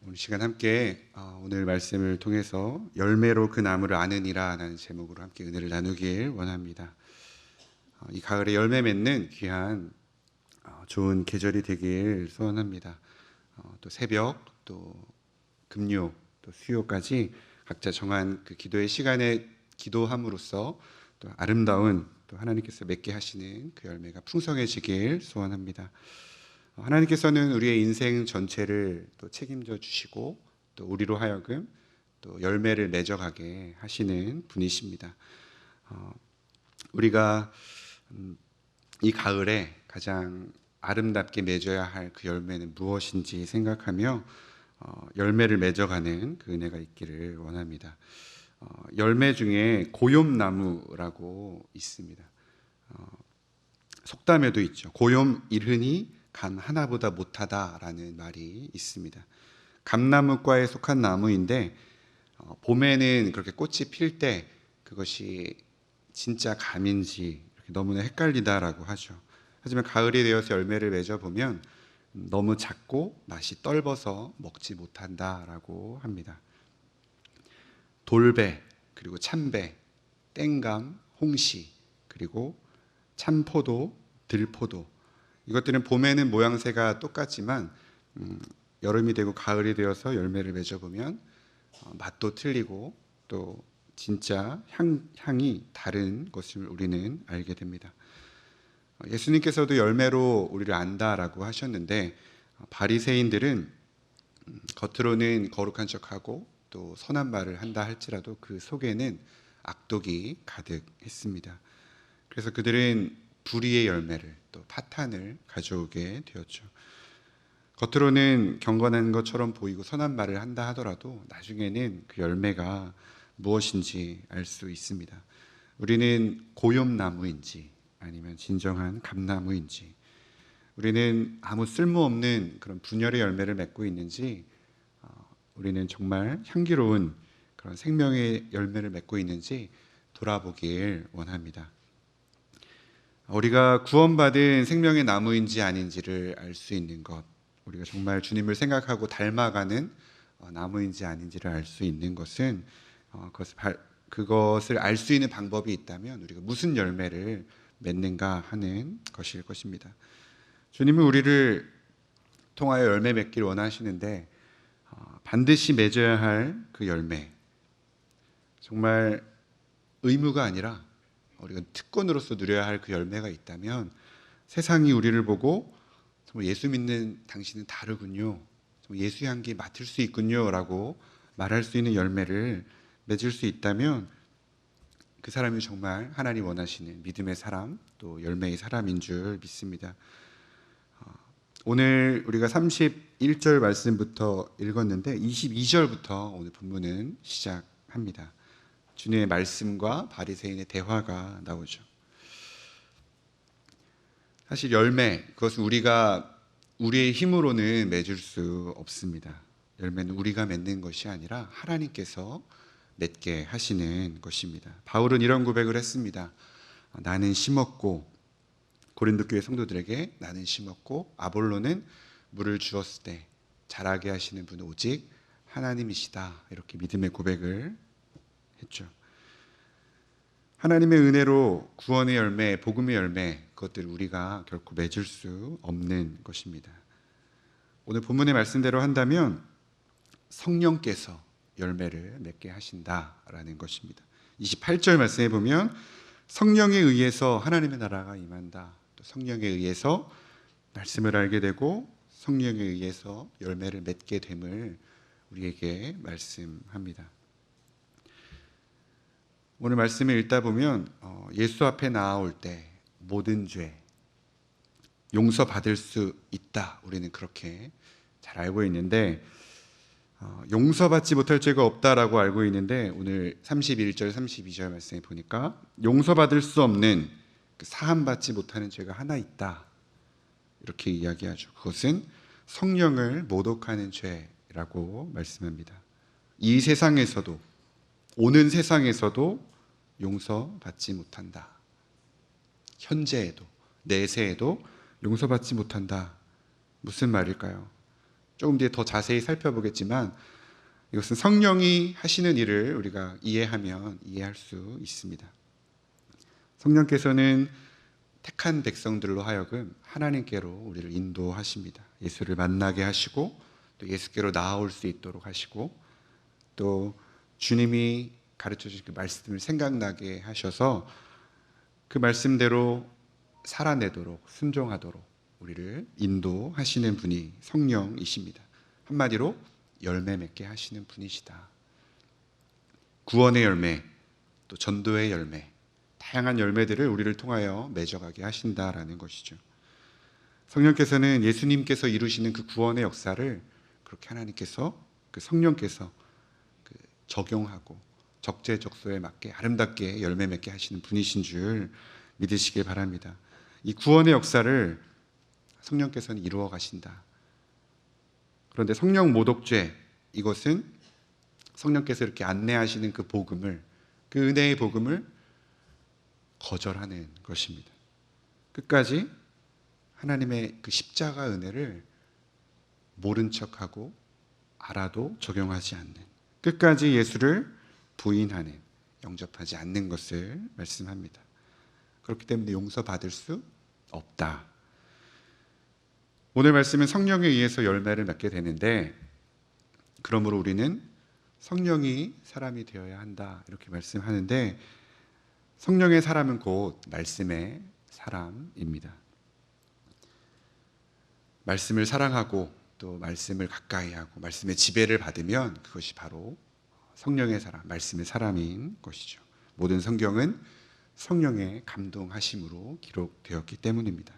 오늘 시간 함께 오늘 말씀을 통해서 열매로 그 나무를 아느니라 라는 제목으로 함께 은혜를 나누길 원합니다. 이 가을에 열매 맺는 귀한 좋은 계절이 되길 소원합니다. 또 새벽, 또 금요, 또 수요까지 각자 정한 그 기도의 시간에 기도함으로써 또 아름다운 또 하나님께서 맺게 하시는 그 열매가 풍성해지길 소원합니다. 하나님께서는 우리의 인생 전체를 또 책임져 주시고 또 우리로 하여금 또 열매를 맺어가게 하시는 분이십니다. 우리가 이 가을에 가장 아름답게 맺어야 할 그 열매는 무엇인지 생각하며 열매를 맺어가는 그 은혜가 있기를 원합니다. 열매 중에 고염나무라고 있습니다. 속담에도 있죠. 고염 일흔이 감 하나보다 못하다라는 말이 있습니다. 감나무과에 속한 나무인데 봄에는 그렇게 꽃이 필 때 그것이 진짜 감인지 너무나 헷갈리다라고 하죠. 하지만 가을이 되어서 열매를 맺어보면 너무 작고 맛이 떫어서 먹지 못한다라고 합니다. 돌배, 그리고 참배, 땡감, 홍시, 그리고 참포도, 들포도, 이것들은 봄에는 모양새가 똑같지만 여름이 되고 가을이 되어서 열매를 맺어보면 맛도 틀리고 또 진짜 향이 다른 것을 우리는 알게 됩니다. 예수님께서도 열매로 우리를 안다라고 하셨는데 바리새인들은 겉으로는 거룩한 척하고 또 선한 말을 한다 할지라도 그 속에는 악독이 가득했습니다. 그래서 그들은 불의의 열매를 또 파탄을 가져오게 되었죠. 겉으로는 경건한 것처럼 보이고 선한 말을 한다 하더라도 나중에는 그 열매가 무엇인지 알 수 있습니다. 우리는 고염나무인지 아니면 진정한 감나무인지, 우리는 아무 쓸모없는 그런 분열의 열매를 맺고 있는지, 우리는 정말 향기로운 그런 생명의 열매를 맺고 있는지 돌아보길 원합니다. 우리가 구원받은 생명의 나무인지 아닌지를 알 수 있는 것, 우리가 정말 주님을 생각하고 닮아가는 나무인지 아닌지를 알 수 있는 것은 그것을 알 수 있는 방법이 있다면 우리가 무슨 열매를 맺는가 하는 것일 것입니다. 주님은 우리를 통하여 열매 맺기를 원하시는데 반드시 맺어야 할 그 열매, 정말 의무가 아니라 우리가 특권으로서 누려야 할 그 열매가 있다면 세상이 우리를 보고 정말 예수 믿는 당신은 다르군요, 정말 예수 향기 맡을 수 있군요 라고 말할 수 있는 열매를 맺을 수 있다면 그 사람이 정말 하나님 원하시는 믿음의 사람, 또 열매의 사람인 줄 믿습니다. 오늘 우리가 31절 말씀부터 읽었는데 22절부터 오늘 본문은 시작합니다. 주님의 말씀과 바리새인의 대화가 나오죠. 사실 열매, 그것은 우리의 힘으로는 맺을 수 없습니다. 열매는 우리가 맺는 것이 아니라 하나님께서 맺게 하시는 것입니다. 바울은 이런 고백을 했습니다. 나는 심었고, 고린도 교회 성도들에게 나는 심었고 아볼로는 물을 주었을 때 자라게 하시는 분은 오직 하나님이시다, 이렇게 믿음의 고백을 했죠. 하나님의 은혜로 구원의 열매, 복음의 열매, 그것들을 우리가 결코 맺을 수 없는 것입니다. 오늘 본문의 말씀대로 한다면 성령께서 열매를 맺게 하신다라는 것입니다. 28절 말씀에 보면 성령에 의해서 하나님의 나라가 임한다, 또 성령에 의해서 말씀을 알게 되고 성령에 의해서 열매를 맺게 됨을 우리에게 말씀합니다. 오늘 말씀을 읽다 보면 예수 앞에 나아올 때 모든 죄 용서받을 수 있다, 우리는 그렇게 잘 알고 있는데 용서받지 못할 죄가 없다라고 알고 있는데 오늘 31절 32절 말씀에 보니까 용서받을 수 없는 사함받지 못하는 죄가 하나 있다, 이렇게 이야기하죠. 그것은 성령을 모독하는 죄라고 말씀합니다. 이 세상에서도, 오는 세상에서도 용서받지 못한다. 현재에도, 내세에도 용서받지 못한다. 무슨 말일까요? 조금 뒤에 더 자세히 살펴보겠지만 이것은 성령이 하시는 일을 우리가 이해하면 이해할 수 있습니다. 성령께서는 택한 백성들로 하여금 하나님께로 우리를 인도하십니다. 예수를 만나게 하시고 또 예수께로 나아올 수 있도록 하시고 또 주님이 가르쳐 주신 그 말씀을 생각나게 하셔서 그 말씀대로 살아내도록 순종하도록 우리를 인도하시는 분이 성령이십니다. 한마디로 열매 맺게 하시는 분이시다. 구원의 열매, 또 전도의 열매, 다양한 열매들을 우리를 통하여 맺어가게 하신다라는 것이죠. 성령께서는 예수님께서 이루시는 그 구원의 역사를 그렇게 하나님께서 그 성령께서 그 적용하고 적재적소에 맞게 아름답게 열매 맺게 하시는 분이신 줄 믿으시길 바랍니다. 이 구원의 역사를 성령께서는 이루어 가신다. 그런데 성령 모독죄, 이것은 성령께서 이렇게 안내하시는 그 복음을, 그 은혜의 복음을 거절하는 것입니다. 끝까지 하나님의 그 십자가 은혜를 모른 척하고 알아도 적용하지 않는, 끝까지 예수를 부인하는, 영접하지 않는 것을 말씀합니다. 그렇기 때문에 용서받을 수 없다. 오늘 말씀은 성령에 의해서 열매를 맺게 되는데, 그러므로 우리는 성령이 사람이 되어야 한다 이렇게 말씀하는데, 성령의 사람은 곧 말씀의 사람입니다. 말씀을 사랑하고 또 말씀을 가까이 하고 말씀의 지배를 받으면 그것이 바로 성령의 사람, 말씀의 사람인 것이죠. 모든 성경은 성령의 감동하심으로 기록되었기 때문입니다.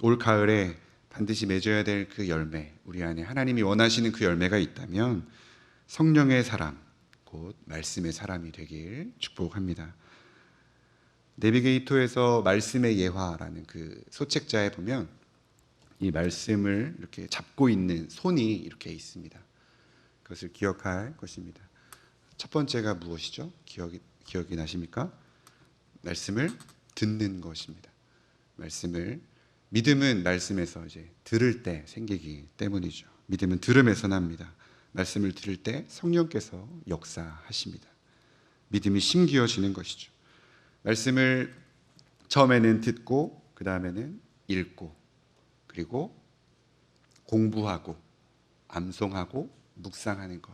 올 가을에 반드시 맺어야 될 그 열매, 우리 안에 하나님이 원하시는 그 열매가 있다면 성령의 사람, 곧 말씀의 사람이 되길 축복합니다. 내비게이터에서 말씀의 예화라는 그 소책자에 보면 이 말씀을 이렇게 잡고 있는 손이 이렇게 있습니다. 그것을 기억할 것입니다. 첫 번째가 무엇이죠? 기억이 나십니까? 말씀을 듣는 것입니다. 믿음은 말씀에서 이제 들을 때 생기기 때문이죠. 믿음은 들음에서 납니다. 말씀을 들을 때 성령께서 역사하십니다. 믿음이 심기어지는 것이죠. 말씀을 처음에는 듣고 그 다음에는 읽고 그리고 공부하고 암송하고 묵상하는 것,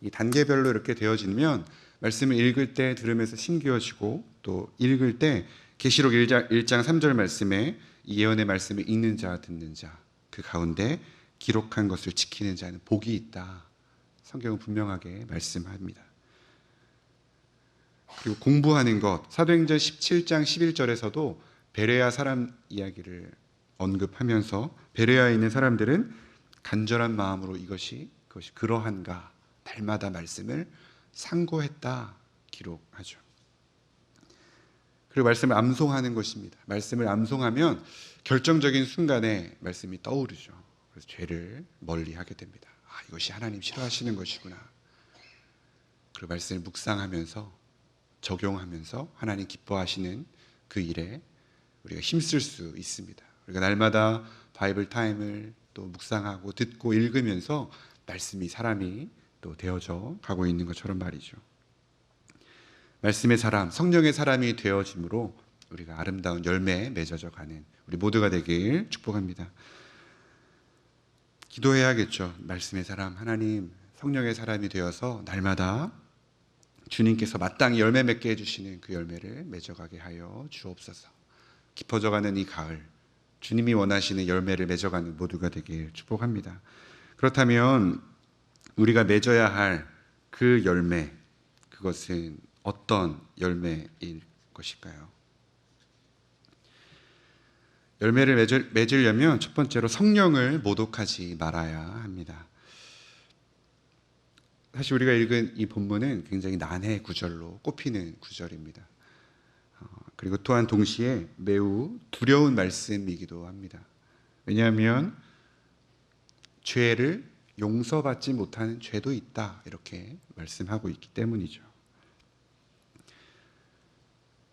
이 단계별로 이렇게 되어지면 말씀을 읽을 때 들으면서 심기어지고 또 읽을 때 계시록 1장 3절 말씀에 이 예언의 말씀을 읽는 자 듣는 자 그 가운데 기록한 것을 지키는 자는 복이 있다. 성경은 분명하게 말씀합니다. 그리고 공부하는 것, 사도행전 17장 11절에서도 베레아 사람 이야기를 언급하면서 베레아에 있는 사람들은 간절한 마음으로 그것이 그러한가 날마다 말씀을 상고했다 기록하죠. 그리고 말씀을 암송하는 것입니다. 말씀을 암송하면 결정적인 순간에 말씀이 떠오르죠. 그래서 죄를 멀리하게 됩니다. 이것이 하나님 싫어하시는 것이구나. 그리고 말씀을 묵상하면서 적용하면서 하나님 기뻐하시는 그 일에 우리가 힘쓸 수 있습니다. 우리가 날마다 바이블 타임을 또 묵상하고 듣고 읽으면서 말씀이 사람이 또 되어져 가고 있는 것처럼 말이죠. 말씀의 사람, 성령의 사람이 되어짐으로 우리가 아름다운 열매에 맺어져 가는 우리 모두가 되길 축복합니다. 기도해야겠죠. 말씀의 사람, 하나님 성령의 사람이 되어서 날마다 주님께서 마땅히 열매 맺게 해주시는 그 열매를 맺어가게 하여 주옵소서. 깊어져가는 이 가을, 주님이 원하시는 열매를 맺어가는 모두가 되길 축복합니다. 그렇다면 우리가 맺어야 할 그 열매, 그것은 어떤 열매일 것일까요? 열매를 맺으려면 첫 번째로 성령을 모독하지 말아야 합니다. 사실 우리가 읽은 이 본문은 굉장히 난해 구절로 꼽히는 구절입니다. 그리고 또한 동시에 매우 두려운 말씀이기도 합니다. 왜냐하면 죄를 용서받지 못하는 죄도 있다 이렇게 말씀하고 있기 때문이죠.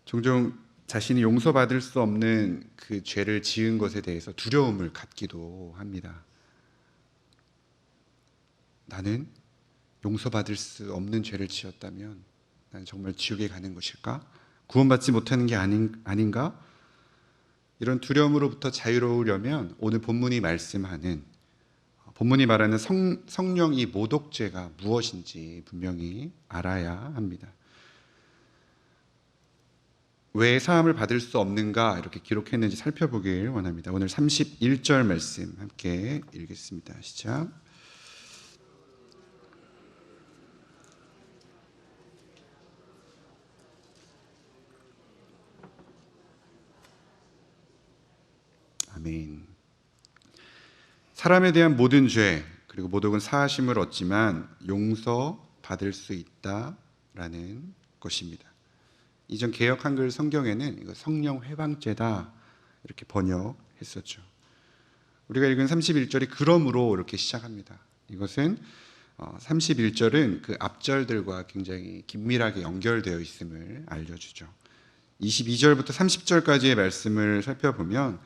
종종 자신이 용서받을 수 없는 그 죄를 지은 것에 대해서 두려움을 갖기도 합니다. 나는 용서받을 수 없는 죄를 지었다면 나는 정말 지옥에 가는 것일까? 구원받지 못하는 게 아닌가? 이런 두려움으로부터 자유로우려면 오늘 본문이 말하는 성령 이 모독죄가 무엇인지 분명히 알아야 합니다. 왜 사함을 받을 수 없는가 이렇게 기록했는지 살펴보길 원합니다. 오늘 31절 말씀 함께 읽겠습니다. 시작. 아멘. 사람에 대한 모든 죄 그리고 모독은 사하심을 얻지만 용서받을 수 있다라는 것입니다. 이전 개역 한글 성경에는 이거 성령 회방죄다 이렇게 번역했었죠. 우리가 읽은 31절이 그러므로 이렇게 시작합니다. 이것은 31절은 그 앞절들과 굉장히 긴밀하게 연결되어 있음을 알려주죠. 22절부터 30절까지의 말씀을 살펴보면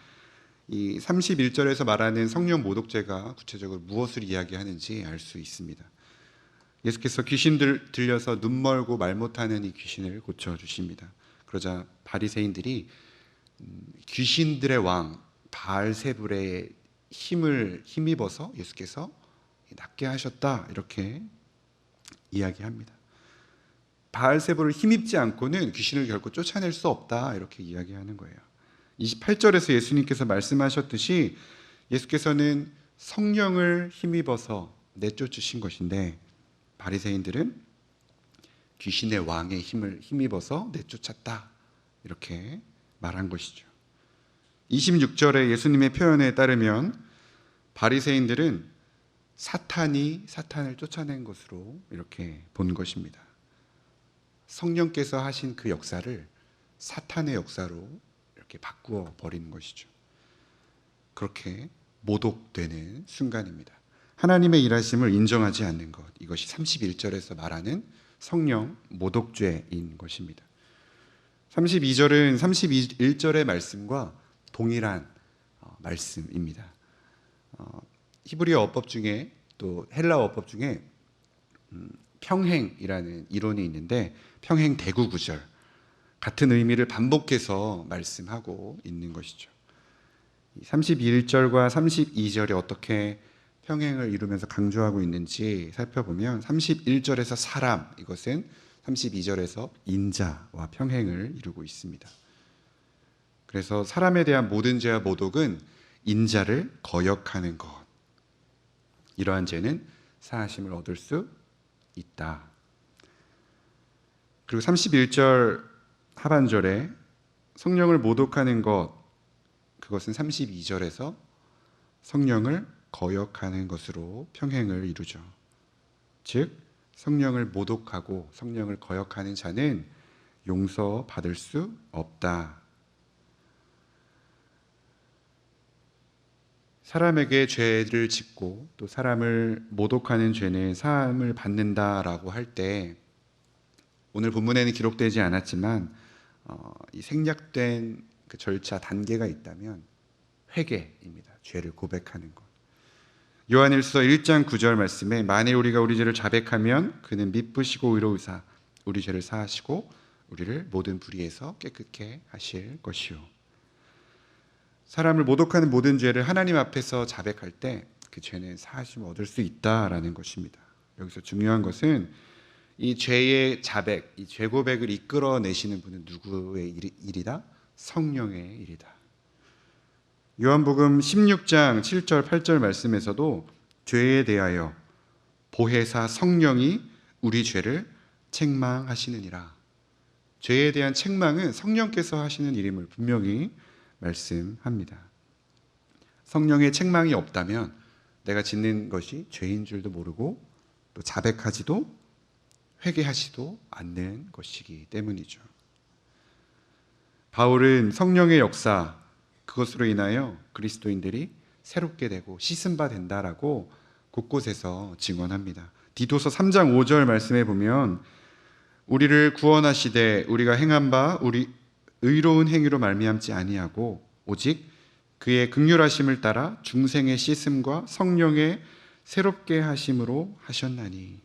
이 31절에서 말하는 성령 모독죄가 구체적으로 무엇을 이야기하는지 알 수 있습니다. 예수께서 귀신들 들려서 눈 멀고 말 못하는 이 귀신을 고쳐주십니다. 그러자 바리새인들이 귀신들의 왕 바알세불의 힘을 힘입어서 예수께서 낫게 하셨다 이렇게 이야기합니다. 바알세불을 힘입지 않고는 귀신을 결코 쫓아낼 수 없다 이렇게 이야기하는 거예요. 28절에서 예수님께서 말씀하셨듯이 예수께서는 성령을 힘입어서 내쫓으신 것인데 바리새인들은 귀신의 왕의 힘을 힘입어서 내쫓았다 이렇게 말한 것이죠. 26절에 예수님의 표현에 따르면 바리새인들은 사탄이 사탄을 쫓아낸 것으로 이렇게 본 것입니다. 성령께서 하신 그 역사를 사탄의 역사로 이렇게 바꾸어 버리는 것이죠. 그렇게 모독되는 순간입니다. 하나님의 일하심을 인정하지 않는 것, 이것이 31절에서 말하는 성령 모독죄인 것입니다. 32절은 31절의 말씀과 동일한 말씀입니다. 히브리어 어법 중에 또 헬라어 어법 중에 평행이라는 이론이 있는데 평행 대구 구절 같은 의미를 반복해서 말씀하고 있는 것이죠. 31절과 32절이 어떻게 평행을 이루면서 강조하고 있는지 살펴보면 31절에서 사람, 이것은 32절에서 인자와 평행을 이루고 있습니다. 그래서 사람에 대한 모든 죄와 모독은 인자를 거역하는 것, 이러한 죄는 사하심을 얻을 수 있다. 그리고 31절 하반절에 성령을 모독하는 것, 그것은 32절에서 성령을 거역하는 것으로 평행을 이루죠. 즉 성령을 모독하고 성령을 거역하는 자는 용서받을 수 없다. 사람에게 죄를 짓고 또 사람을 모독하는 죄는 사함을 받는다라고 할 때 오늘 본문에는 기록되지 않았지만 이 생략된 그 절차 단계가 있다면 회개입니다. 죄를 고백하는 것. 요한일서 1장 9절 말씀에 만일 우리가 우리 죄를 자백하면 그는 미쁘시고 의로우사 우리 죄를 사하시고 우리를 모든 불의에서 깨끗게 하실 것이요. 사람을 모독하는 모든 죄를 하나님 앞에서 자백할 때 그 죄는 사하심을 얻을 수 있다라는 것입니다. 여기서 중요한 것은 이 죄의 자백, 이 죄 고백을 이끌어내시는 분은 누구의 일이다? 성령의 일이다. 요한복음 16장 7절 8절 말씀에서도 죄에 대하여 보혜사 성령이 우리 죄를 책망하시느니라. 죄에 대한 책망은 성령께서 하시는 일임을 분명히 말씀합니다. 성령의 책망이 없다면 내가 짓는 것이 죄인 줄도 모르고 또 자백하지도 회개하지도 않는 것이기 때문이죠. 바울은 성령의 역사, 그것으로 인하여 그리스도인들이 새롭게 되고 씻은 바 된다라고 곳곳에서 증언합니다. 디도서 3장 5절 말씀에 보면 우리를 구원하시되 우리가 행한 바 우리 의로운 행위로 말미암지 아니하고 오직 그의 긍휼하심을 따라 중생의 씻음과 성령의 새롭게 하심으로 하셨나니,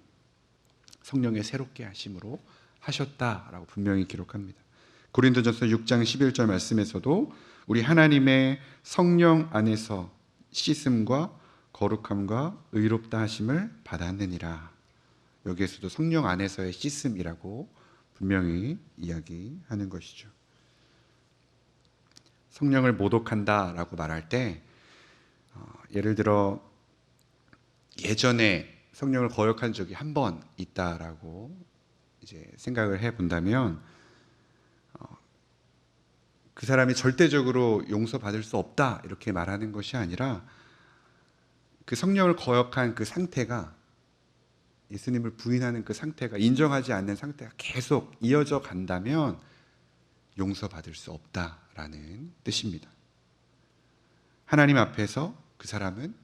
성령의 새롭게 하심으로 하셨다라고 분명히 기록합니다. 고린도전서 6장 11절 말씀에서도 우리 하나님의 성령 안에서 씻음과 거룩함과 의롭다 하심을 받았느니라. 여기에서도 성령 안에서의 씻음이라고 분명히 이야기하는 것이죠. 성령을 모독한다라고 말할 때 예를 들어 예전에 성령을 거역한 적이 한 번 있다라고 이제 생각을 해 본다면 그 사람이 절대적으로 용서받을 수 없다 이렇게 말하는 것이 아니라 그 성령을 거역한 그 상태가, 예수님을 부인하는 그 상태가, 인정하지 않는 상태가 계속 이어져 간다면 용서받을 수 없다라는 뜻입니다. 하나님 앞에서 그 사람은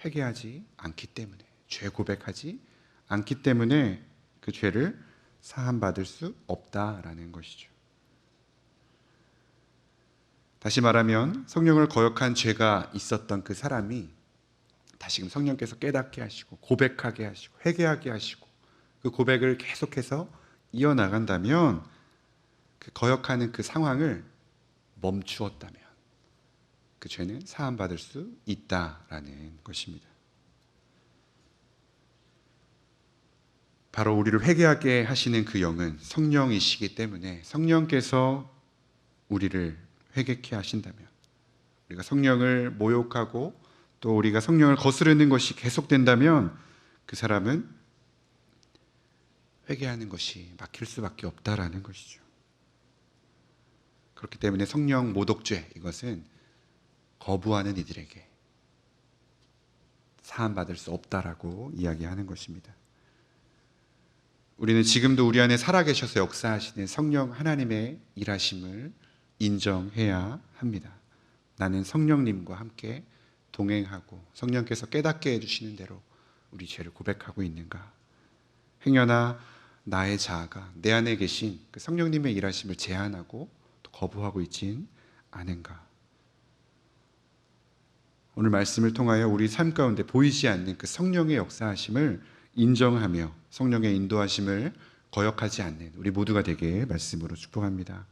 회개하지 않기 때문에, 죄 고백하지 않기 때문에 그 죄를 사함받을 수 없다라는 것이죠. 다시 말하면 성령을 거역한 죄가 있었던 그 사람이 다시금 성령께서 깨닫게 하시고 고백하게 하시고 회개하게 하시고 그 고백을 계속해서 이어나간다면, 그 거역하는 그 상황을 멈추었다면 그 죄는 사함받을 수 있다라는 것입니다. 바로 우리를 회개하게 하시는 그 영은 성령이시기 때문에 성령께서 우리를 회개케 하신다면, 우리가 성령을 모욕하고 또 우리가 성령을 거스르는 것이 계속된다면 그 사람은 회개하는 것이 막힐 수밖에 없다라는 것이죠. 그렇기 때문에 성령 모독죄, 이것은 거부하는 이들에게 사함받을 수 없다라고 이야기하는 것입니다. 우리는 지금도 우리 안에 살아계셔서 역사하시는 성령 하나님의 일하심을 인정해야 합니다. 나는 성령님과 함께 동행하고 성령께서 깨닫게 해주시는 대로 우리 죄를 고백하고 있는가? 행여나 나의 자아가 내 안에 계신 그 성령님의 일하심을 제한하고 또 거부하고 있진 않은가? 오늘 말씀을 통하여 우리 삶 가운데 보이지 않는 그 성령의 역사하심을 인정하며 성령의 인도하심을 거역하지 않는 우리 모두가 되게 말씀으로 축복합니다.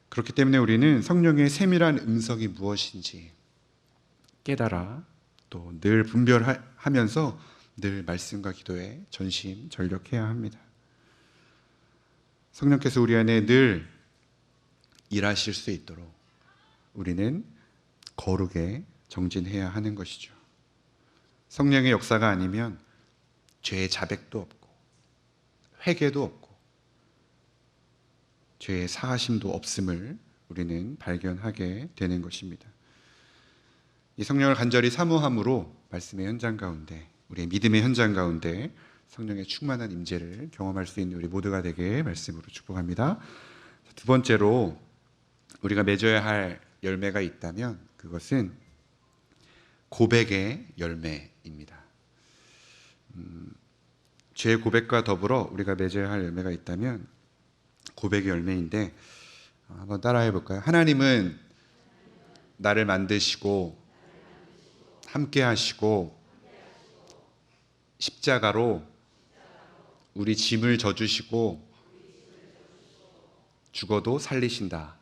그렇기 때문에 우리는 성령의 세밀한 음성이 무엇인지 깨달아 또 늘 분별하면서 늘 말씀과 기도에 전심전력해야 합니다. 성령께서 우리 안에 늘 일하실 수 있도록 우리는 거룩에 정진해야 하는 것이죠. 성령의 역사가 아니면 죄의 자백도 없고 회개도 없고 죄의 사하심도 없음을 우리는 발견하게 되는 것입니다. 이 성령을 간절히 사모함으로 말씀의 현장 가운데, 우리의 믿음의 현장 가운데 성령의 충만한 임재를 경험할 수 있는 우리 모두가 되게 말씀으로 축복합니다. 두 번째로 우리가 맺어야 할 열매가 있다면 그것은 고백의 열매입니다. 죄의 고백과 더불어 우리가 맺어야 할 열매가 있다면 고백의 열매인데, 한번 따라해 볼까요? 하나님은 나를 만드시고 함께 하시고 십자가로 우리 짐을 져주시고 죽어도 살리신다.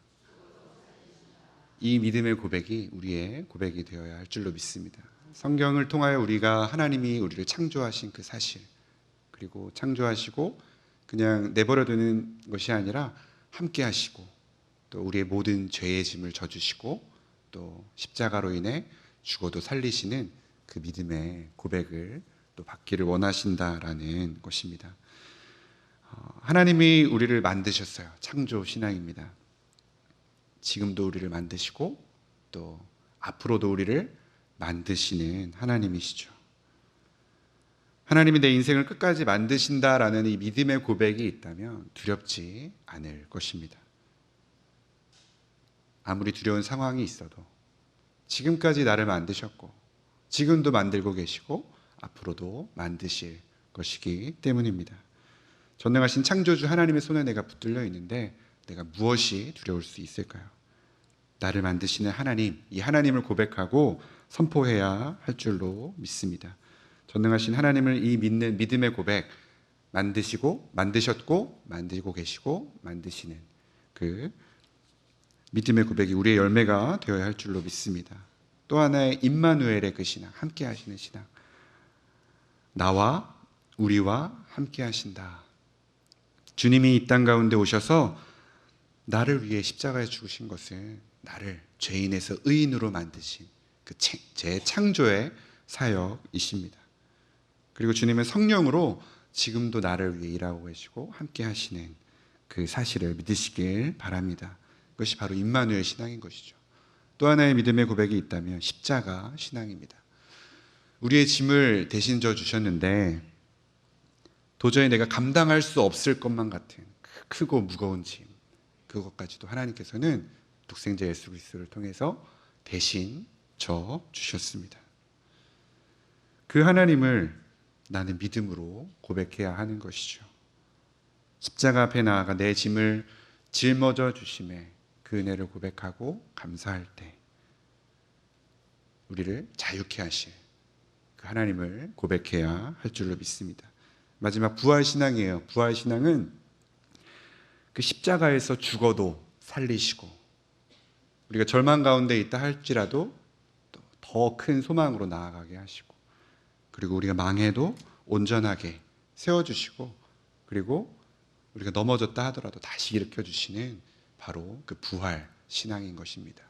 이 믿음의 고백이 우리의 고백이 되어야 할 줄로 믿습니다. 성경을 통하여 우리가 하나님이 우리를 창조하신 그 사실, 그리고 창조하시고 그냥 내버려두는 것이 아니라 함께 하시고 또 우리의 모든 죄의 짐을 져주시고 또 십자가로 인해 죽어도 살리시는 그 믿음의 고백을 또 받기를 원하신다라는 것입니다. 하나님이 우리를 만드셨어요. 창조 신앙입니다. 지금도 우리를 만드시고 또 앞으로도 우리를 만드시는 하나님이시죠. 하나님이 내 인생을 끝까지 만드신다라는 이 믿음의 고백이 있다면 두렵지 않을 것입니다. 아무리 두려운 상황이 있어도 지금까지 나를 만드셨고 지금도 만들고 계시고 앞으로도 만드실 것이기 때문입니다. 전능하신 창조주 하나님의 손에 내가 붙들려 있는데 내가 무엇이 두려울 수 있을까요? 나를 만드시는 하나님, 이 하나님을 고백하고 선포해야 할 줄로 믿습니다. 전능하신 하나님을 이 믿는 믿음의 고백, 만드시고 만드셨고 만들고 계시고 만드시는 그 믿음의 고백이 우리의 열매가 되어야 할 줄로 믿습니다. 또 하나의 임마누엘의 그 신앙, 함께 하시는 신앙. 나와 우리와 함께 하신다. 주님이 이 땅 가운데 오셔서 나를 위해 십자가에 죽으신 것은 나를 죄인에서 의인으로 만드신 그 재창조의 사역이십니다. 그리고 주님은 성령으로 지금도 나를 위해 일하고 계시고 함께 하시는 그 사실을 믿으시길 바랍니다. 그것이 바로 임마누엘 신앙인 것이죠. 또 하나의 믿음의 고백이 있다면 십자가 신앙입니다. 우리의 짐을 대신 져 주셨는데 도저히 내가 감당할 수 없을 것만 같은 크고 무거운 짐, 그것까지도 하나님께서는 독생자 예수 그리스도를 통해서 대신 져 주셨습니다. 그 하나님을 나는 믿음으로 고백해야 하는 것이죠. 십자가 앞에 나아가 내 짐을 짊어져 주심에 그 은혜를 고백하고 감사할 때 우리를 자유케 하실 그 하나님을 고백해야 할 줄로 믿습니다. 마지막 부활신앙이에요. 부활신앙은 그 십자가에서 죽어도 살리시고 우리가 절망 가운데 있다 할지라도 더 큰 소망으로 나아가게 하시고 그리고 우리가 망해도 온전하게 세워주시고 그리고 우리가 넘어졌다 하더라도 다시 일으켜주시는 바로 그 부활 신앙인 것입니다.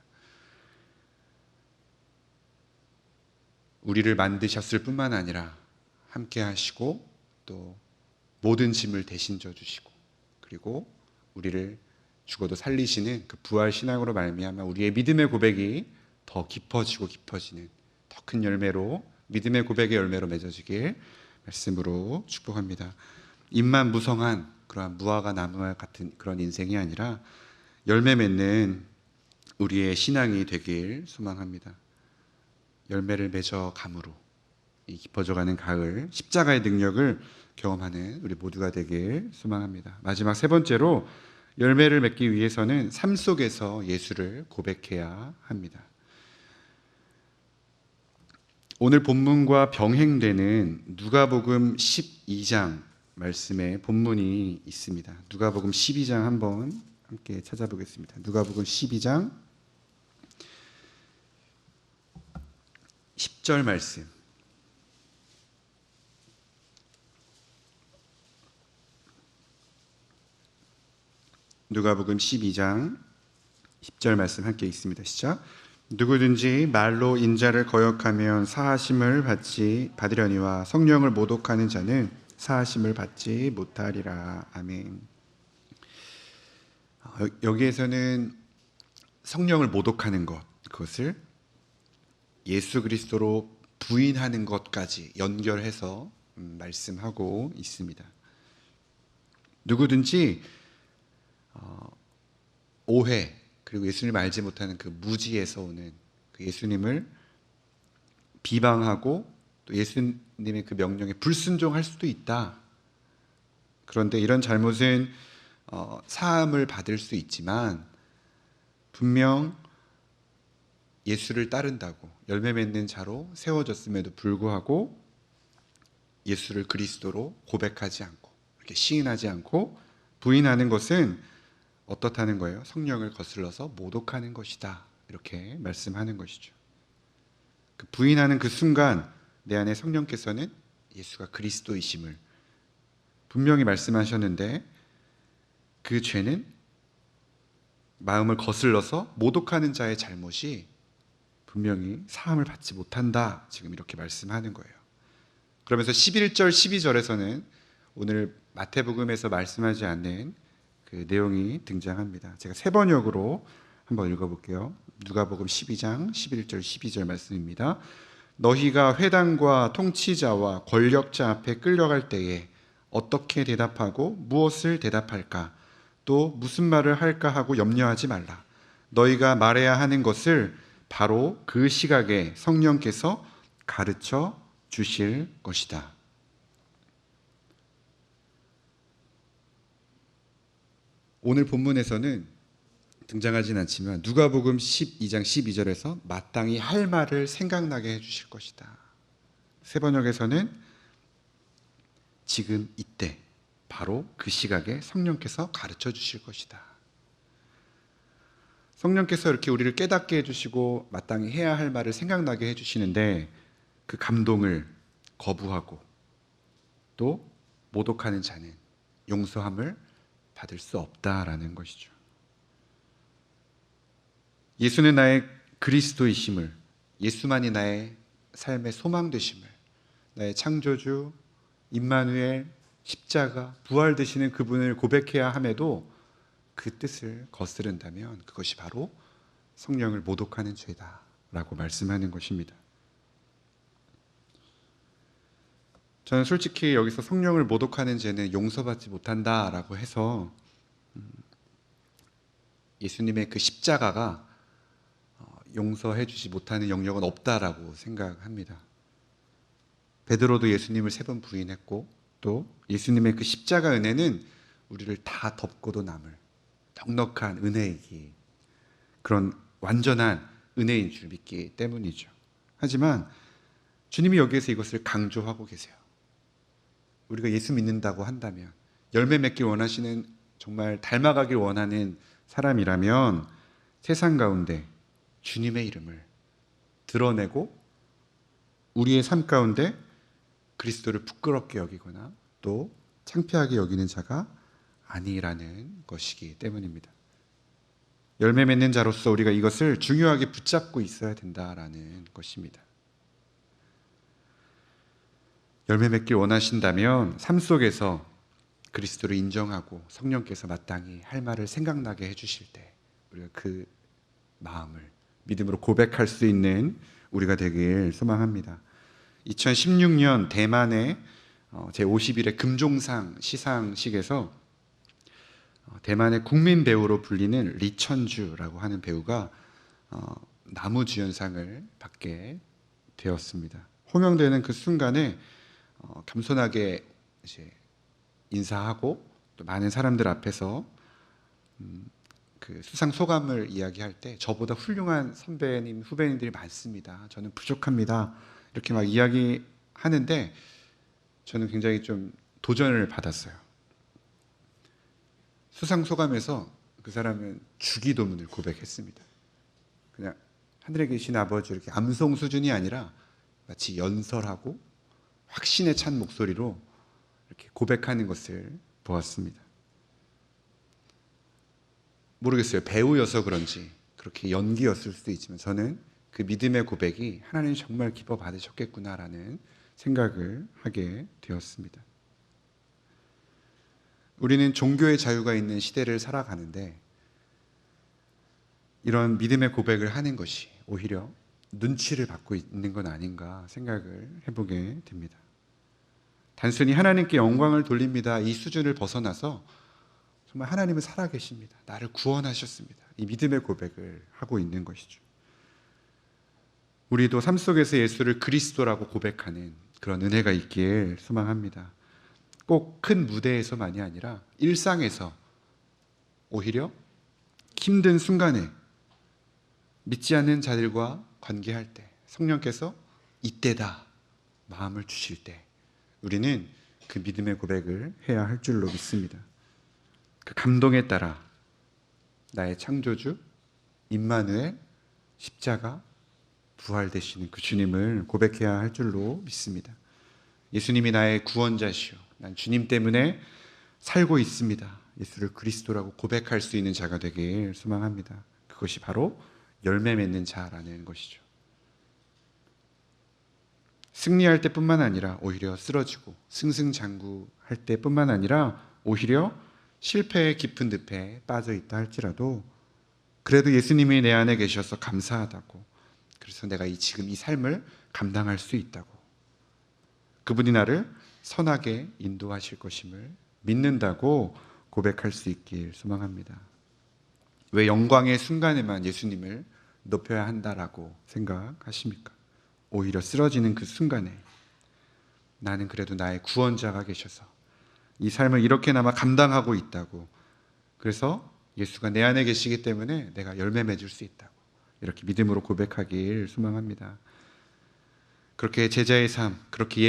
우리를 만드셨을 뿐만 아니라 함께 하시고 또 모든 짐을 대신 져주시고 그리고 우리를 죽어도 살리시는 그 부활 신앙으로 말미암아 우리의 믿음의 고백이 더 깊어지고 깊어지는 더 큰 열매로 믿음의 고백의 열매로 맺어지길 말씀으로 축복합니다. 입만 무성한 그러한 무화과 나무와 같은 그런 인생이 아니라 열매 맺는 우리의 신앙이 되길 소망합니다. 열매를 맺어 감으로 이 깊어져가는 가을 십자가의 능력을 경험하는 우리 모두가 되길 소망합니다. 마지막 세 번째로 열매를 맺기 위해서는 삶 속에서 예수를 고백해야 합니다. 오늘 본문과 병행되는 누가복음 12장 말씀에 본문이 있습니다. 누가복음 12장 한번 함께 찾아보겠습니다. 누가복음 12장 10절 말씀. 누가복음 12장 10절 말씀 함께 있습니다. 시작. 누구든지 말로 인자를 거역하면 사하심을 받으려니와 성령을 모독하는 자는 사하심을 받지 못하리라. 아멘. 여기에서는 성령을 모독하는 것, 그것을 예수 그리스도로 부인하는 것까지 연결해서 말씀하고 있습니다. 누구든지 오해 그리고 예수님을 알지 못하는 그 무지에서 오는 그 예수님을 비방하고 또 예수님의 그 명령에 불순종할 수도 있다. 그런데 이런 잘못은 사함을 받을 수 있지만 분명 예수를 따른다고 열매 맺는 자로 세워졌음에도 불구하고 예수를 그리스도로 고백하지 않고 이렇게 시인하지 않고 부인하는 것은 어떻다는 거예요? 성령을 거슬러서 모독하는 것이다. 이렇게 말씀하는 것이죠. 그 부인하는 그 순간 내 안에 성령께서는 예수가 그리스도이심을 분명히 말씀하셨는데 그 죄는 마음을 거슬러서 모독하는 자의 잘못이 분명히 사함을 받지 못한다. 지금 이렇게 말씀하는 거예요. 그러면서 11절, 12절에서는 오늘 마태복음에서 말씀하지 않는 그 내용이 등장합니다. 제가 세 번역으로 한번 읽어볼게요. 누가복음 12장 11절 12절 말씀입니다. 너희가 회당과 통치자와 권력자 앞에 끌려갈 때에 어떻게 대답하고 무엇을 대답할까 또 무슨 말을 할까 하고 염려하지 말라. 너희가 말해야 하는 것을 바로 그 시각에 성령께서 가르쳐 주실 것이다. 오늘 본문에서는 등장하진 않지만 누가복음 12장 12절에서 마땅히 할 말을 생각나게 해주실 것이다. 새 번역에서는 지금 이때 바로 그 시각에 성령께서 가르쳐 주실 것이다. 성령께서 이렇게 우리를 깨닫게 해주시고 마땅히 해야 할 말을 생각나게 해주시는데 그 감동을 거부하고 또 모독하는 자는 용서함을 받을 수 없다라는 것이죠. 예수는 나의 그리스도이심을, 예수만이 나의 삶의 소망 되심을, 나의 창조주, 임마누엘, 십자가, 부활 되시는 그분을 고백해야 함에도 그 뜻을 거스른다면 그것이 바로 성령을 모독하는 죄다라고 말씀하는 것입니다. 저는 솔직히 여기서 성령을 모독하는 죄는 용서받지 못한다라고 해서 예수님의 그 십자가가 용서해 주지 못하는 영역은 없다라고 생각합니다. 베드로도 예수님을 3번 부인했고 또 예수님의 그 십자가 은혜는 우리를 다 덮고도 남을 넉넉한 은혜이기, 그런 완전한 은혜인 줄 믿기 때문이죠. 하지만 주님이 여기에서 이것을 강조하고 계세요. 우리가 예수 믿는다고 한다면, 열매 맺길 원하시는, 정말 닮아가길 원하는 사람이라면 세상 가운데 주님의 이름을 드러내고 우리의 삶 가운데 그리스도를 부끄럽게 여기거나 또 창피하게 여기는 자가 아니라는 것이기 때문입니다. 열매 맺는 자로서 우리가 이것을 중요하게 붙잡고 있어야 된다라는 것입니다. 열매 맺길 원하신다면 삶 속에서 그리스도를 인정하고 성령께서 마땅히 할 말을 생각나게 해주실 때 우리가 그 마음을 믿음으로 고백할 수 있는 우리가 되길 소망합니다. 2016년 대만의 제51회 금종상 시상식에서 대만의 국민 배우로 불리는 리천주라고 하는 배우가 나무주연상을 받게 되었습니다. 호명되는 그 순간에 겸손하게 이제 인사하고 또 많은 사람들 앞에서 그 수상 소감을 이야기할 때 저보다 훌륭한 선배님, 후배님들이 많습니다. 저는 부족합니다. 이렇게 막 이야기하는데 저는 굉장히 좀 도전을 받았어요. 수상 소감에서 그 사람은 주기도문을 고백했습니다. 그냥 하늘에 계신 아버지 이렇게 암송 수준이 아니라 마치 연설하고 확신에 찬 목소리로 이렇게 고백하는 것을 보았습니다. 모르겠어요. 배우여서 그런지 그렇게 연기였을 수도 있지만 저는 그 믿음의 고백이 하나님 정말 기뻐 받으셨겠구나라는 생각을 하게 되었습니다. 우리는 종교의 자유가 있는 시대를 살아가는데 이런 믿음의 고백을 하는 것이 오히려 눈치를 받고 있는 건 아닌가 생각을 해보게 됩니다. 단순히 하나님께 영광을 돌립니다. 이 수준을 벗어나서 정말 하나님은 살아계십니다. 나를 구원하셨습니다. 이 믿음의 고백을 하고 있는 것이죠. 우리도 삶 속에서 예수를 그리스도라고 고백하는 그런 은혜가 있길 소망합니다. 꼭 큰 무대에서만이 아니라 일상에서 오히려 힘든 순간에 믿지 않는 자들과 관계할 때 성령께서 이때다 마음을 주실 때 우리는 그 믿음의 고백을 해야 할 줄로 믿습니다. 그 감동에 따라 나의 창조주 임마누엘 십자가 부활 되시는 그 주님을 고백해야 할 줄로 믿습니다. 예수님이 나의 구원자시오. 난 주님 때문에 살고 있습니다. 예수를 그리스도라고 고백할 수 있는 자가 되길 소망합니다. 그것이 바로 열매 맺는 자라는 것이죠. 승리할 때뿐만 아니라 오히려 쓰러지고 승승장구할 때뿐만 아니라 오히려 실패의 깊은 늪에 빠져 있다 할지라도 그래도 예수님이 내 안에 계셔서 감사하다고, 그래서 내가 지금 이 삶을 감당할 수 있다고, 그분이 나를 선하게 인도하실 것임을 믿는다고 고백할 수 있길 소망합니다. 왜 영광의 순간에만 예수님을 높여야 한다라고 생각하십니까? 오히려 쓰러지는 그 순간에 나는 그래도 나의 구원자가 계셔서 이 삶을 이렇게나마 감당하고 있다고, 그래서 예수가 내 안에 계시기 때문에 내가 열매 맺을 수 있다고 이렇게 믿음으로 고백하길 소망합니다. 그렇게 제자의 삶, 그렇게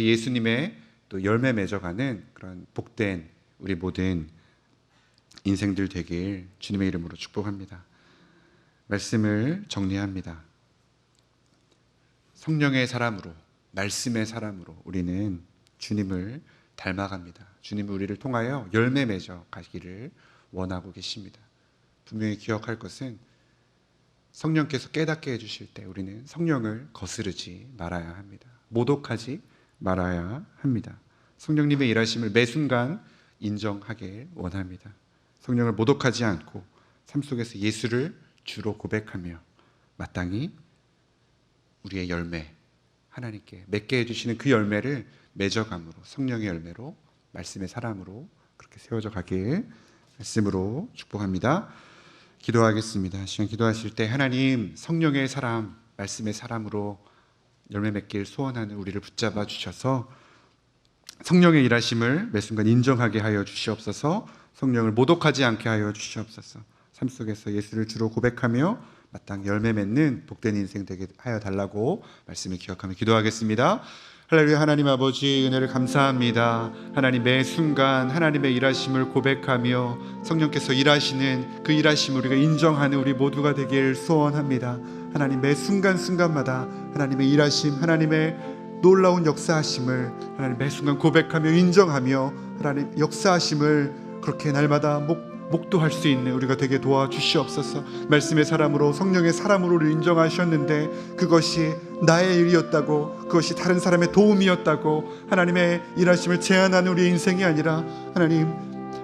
예수님의 또 열매 맺어가는 그런 복된 우리 모든 인생들 되길 주님의 이름으로 축복합니다. 말씀을 정리합니다. 성령의 사람으로, 말씀의 사람으로 우리는 주님을 닮아갑니다. 주님은 우리를 통하여 열매 맺어 가기를 원하고 계십니다. 분명히 기억할 것은 성령께서 깨닫게 해주실 때 우리는 성령을 거스르지 말아야 합니다. 모독하지 말아야 합니다. 성령님의 일하심을 매 순간 인정하길 원합니다. 성령을 모독하지 않고 삶 속에서 예수를 주로 고백하며 마땅히 우리의 열매, 하나님께 맺게 해주시는 그 열매를 맺어감으로 성령의 열매로 말씀의 사람으로 그렇게 세워져 가길 말씀으로 축복합니다. 기도하겠습니다. 시간 기도하실 때 하나님 성령의 사람, 말씀의 사람으로 열매 맺길 소원하는 우리를 붙잡아 주셔서 성령의 일하심을 매 순간 인정하게 하여 주시옵소서. 성령을 모독하지 않게 하여 주시옵소서. 삶 속에서 예수를 주로 고백하며 마땅히 열매 맺는 복된 인생 되게 하여 달라고 말씀을 기억하며 기도하겠습니다. 할렐루야. 하나님 아버지 은혜를 감사합니다. 하나님 매 순간 하나님의 일하심을 고백하며 성령께서 일하시는 그 일하심을 우리가 인정하는 우리 모두가 되길 소원합니다. 하나님 매 순간순간마다 하나님의 일하심, 하나님의 놀라운 역사하심을 하나님 매 순간 고백하며 인정하며 하나님 역사하심을 그렇게 날마다 목도할 수 있는 우리가 되게 도와주시옵소서. 말씀의 사람으로 성령의 사람으로 우리를 인정하셨는데 그것이 나의 일이었다고, 그것이 다른 사람의 도움이었다고 하나님의 일하심을 제한하는 우리의 인생이 아니라 하나님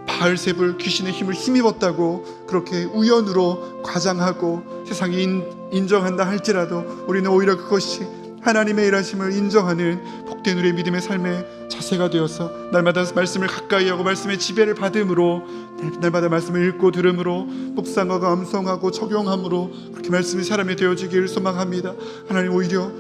바알세불 귀신의 힘을 힘입었다고 그렇게 우연으로 과장하고 세상이 인정한다 할지라도 우리는 오히려 그것이 하나님의 일하심을 인정하는 복된 우리의 믿음의 삶의 자세가 되어서 날마다 말씀을 가까이 하고 말씀의 지배를 받음으로 날마다 말씀을 읽고 들음으로 묵상하고 암송하고 적용함으로 그렇게 말씀의 사람이 되어지기를 소망합니다. 하나님 오히려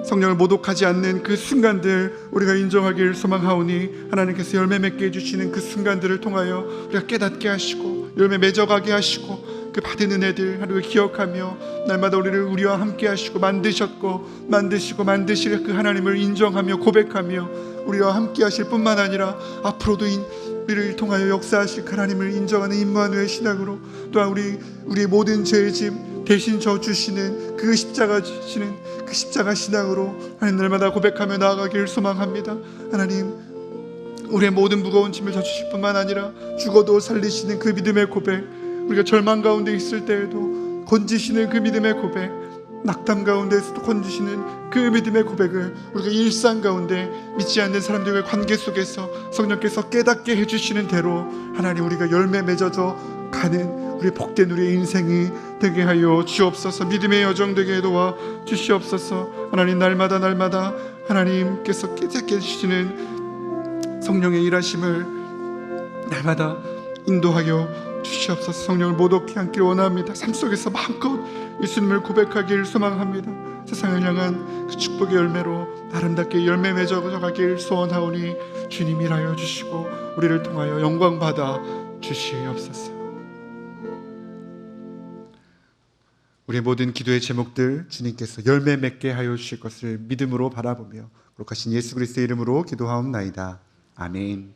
성령을 모독하지 않는 그 순간들 우리가 인정하기를 소망하오니 하나님께서 열매 맺게 해주시는 그 순간들을 통하여 우리가 깨닫게 하시고 열매 맺어가게 하시고 그 받은 은혜들 하루에 기억하며 날마다 우리와 함께 하시고 만드시고 만드실 그 하나님을 인정하며 고백하며 우리와 함께 하실 뿐만 아니라 앞으로도 우리를 통하여 역사하실 그 하나님을 인정하는 임마누엘 신앙으로 또한 우리의 모든 죄의 짐 대신 져주시는 그 십자가 주시는 그 십자가 신앙으로 하나님 날마다 고백하며 나아가기를 소망합니다. 하나님 우리의 모든 무거운 짐을 져주실 뿐만 아니라 죽어도 살리시는 그 믿음의 고백, 우리가 절망 가운데 있을 때에도 건지시는 그 믿음의 고백, 낙담 가운데서도 건지시는 그 믿음의 고백을 우리가 일상 가운데 믿지 않는 사람들과의 관계 속에서 성령께서 깨닫게 해주시는 대로 하나님 우리가 열매 맺어져 가는 우리 복된 우리의 인생이 되게 하여 주옵소서. 믿음의 여정 되게 도와 주시옵소서. 하나님 날마다 하나님께서 깨닫게 해주시는 성령의 일하심을 날마다 인도하여 주시옵소서. 성령을 모독히 않기를 원합니다. 삶 속에서 마음껏 예수님을 고백하기를 소망합니다. 세상을 향한 그 축복의 열매로 아름답게 열매 맺어가길 소원하오니 주님 일하여 주시고 우리를 통하여 영광 받아 주시옵소서. 우리의 모든 기도의 제목들 주님께서 열매 맺게 하여 주실 것을 믿음으로 바라보며 거룩하신 예수 그리스도의 이름으로 기도하옵나이다. 아멘.